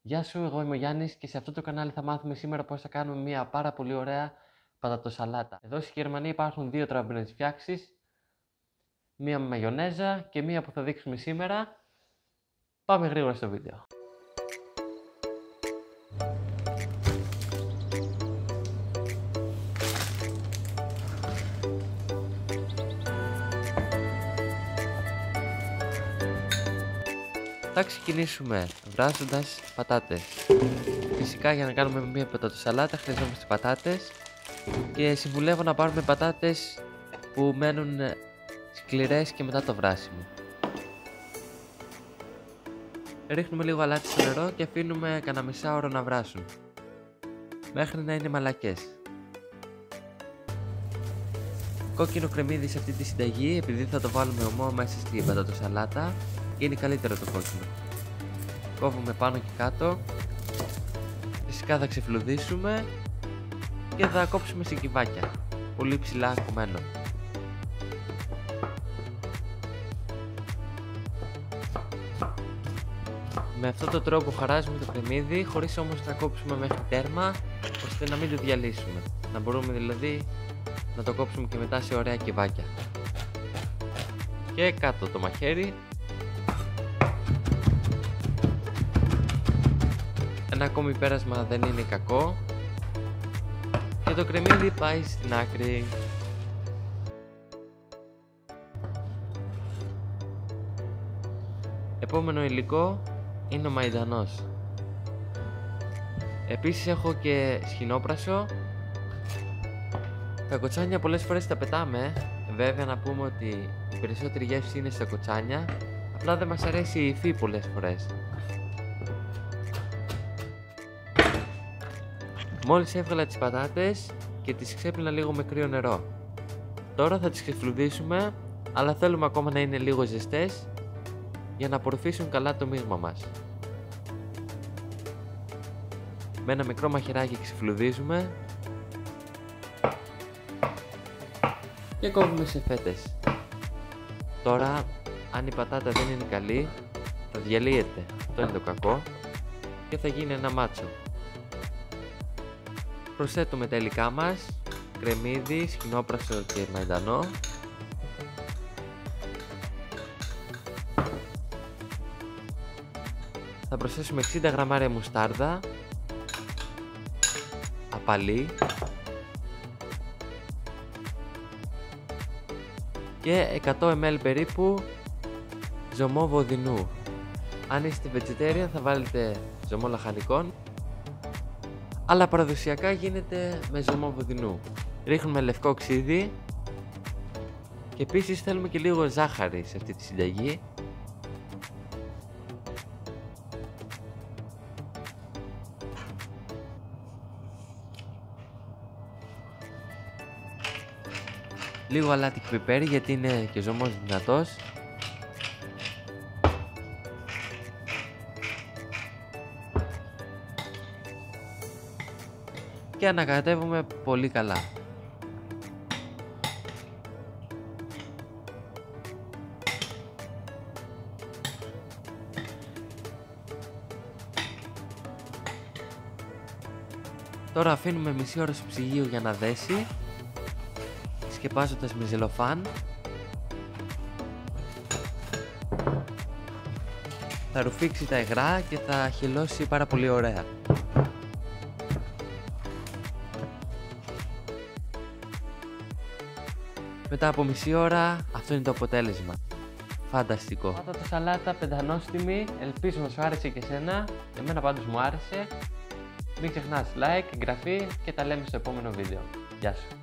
Γεια σου, εγώ είμαι ο Γιάννης και σε αυτό το κανάλι θα μάθουμε σήμερα πώς θα κάνουμε μια πάρα πολύ ωραία πατατοσαλάτα. Εδώ στη Γερμανία υπάρχουν δύο τρόποι να τις φτιάξεις. Μία με μαγιονέζα και μία που θα δείξουμε σήμερα. Πάμε γρήγορα στο βίντεο. Θα ξεκινήσουμε βράζοντας πατάτες. Φυσικά για να κάνουμε μια πατατοσαλάτα χρειαζόμαστε πατάτες και συμβουλεύω να πάρουμε πατάτες που μένουν σκληρές και μετά το βράσιμο. Ρίχνουμε λίγο αλάτι στο νερό και αφήνουμε κανένα μισάωρο να βράσουν μέχρι να είναι μαλακές. Κόκκινο κρεμμύδι σε αυτή τη συνταγή, επειδή θα το βάλουμε ομό μέσα στην πατατοσαλάτα, είναι καλύτερο το κόκκινο. Κόβουμε πάνω και κάτω. Φυσικά θα ξεφλουδίσουμε και θα κόψουμε σε κυβάκια, πολύ ψηλά κομμένο. Με αυτόν τον τρόπο χαράζουμε το κρεμμύδι, χωρίς όμως να κόψουμε μέχρι τέρμα, ώστε να μην το διαλύσουμε. Να μπορούμε δηλαδή να το κόψουμε και μετά σε ωραία κυβάκια. Και κάτω το μαχαίρι. Ένα ακόμη πέρασμα δεν είναι κακό. Και το κρεμμύδι πάει στην άκρη. Επόμενο υλικό είναι ο μαϊντανός. Επίσης έχω και σχοινόπρασο. Τα κοτσάνια πολλές φορές τα πετάμε. Βέβαια να πούμε ότι η περισσότερη γεύση είναι στα κοτσάνια. Απλά δεν μας αρέσει η υφή πολλές φορές. Μόλις έβγαλα τις πατάτες και τις ξέπλυνα λίγο με κρύο νερό. Τώρα θα τις ξεφλουδίσουμε, αλλά θέλουμε ακόμα να είναι λίγο ζεστές για να απορροφήσουν καλά το μείγμα μας. Με ένα μικρό μαχαιράκι ξεφλουδίζουμε και κόβουμε σε φέτες. Τώρα, αν η πατάτα δεν είναι καλή, θα διαλύεται. Αυτό είναι το κακό και θα γίνει ένα μάτσο. Προσθέτουμε τα υλικά μας, κρεμμύδι, σχοινόπρασο και μαϊντανό. Θα προσθέσουμε 60 γραμμάρια μουστάρδα, απαλή και 100 ml περίπου ζωμό βοδινού. Αν είστε vegetarian θα βάλετε ζωμό λαχανικών, αλλά παραδοσιακά γίνεται με ζωμό βοδινού. Ρίχνουμε λευκό ξύδι και επίσης θέλουμε και λίγο ζάχαρη σε αυτή τη συνταγή. Λίγο αλάτι και πιπέρι γιατί είναι και ζωμός δυνατός. Και ανακατεύουμε πολύ καλά. Τώρα αφήνουμε μισή ώρα στο ψυγείο για να δέσει, σκεπάζοντας με ζελοφάν. Θα ρουφήξει τα υγρά και θα χυλώσει πάρα πολύ ωραία. Μετά από μισή ώρα αυτό είναι το αποτέλεσμα. Φανταστικό. Πατατοσαλάτα πεντανόστιμη, ελπίζω να σου άρεσε και εσένα. Εμένα πάντως μου άρεσε. Μην ξεχνάς like, εγγραφή και τα λέμε στο επόμενο βίντεο. Γεια σου.